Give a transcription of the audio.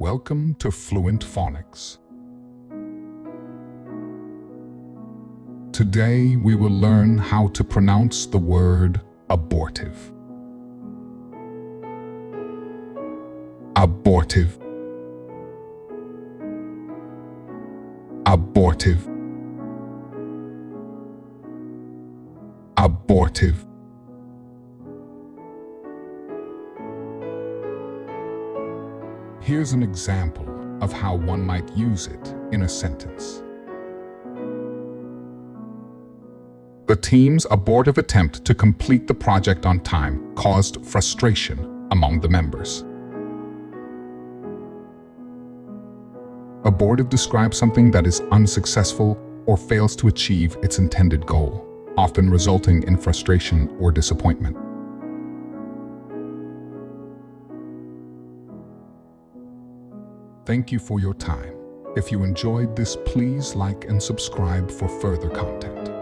Welcome to Fluent Phonics. Today we will learn how to pronounce the word abortive. Abortive. Abortive. Abortive. Here's an example of how one might use it in a sentence. The team's abortive attempt to complete the project on time caused frustration among the members. Abortive describes something that is unsuccessful or fails to achieve its intended goal, often resulting in frustration or disappointment. Thank you for your time. If you enjoyed this, please like and subscribe for further content.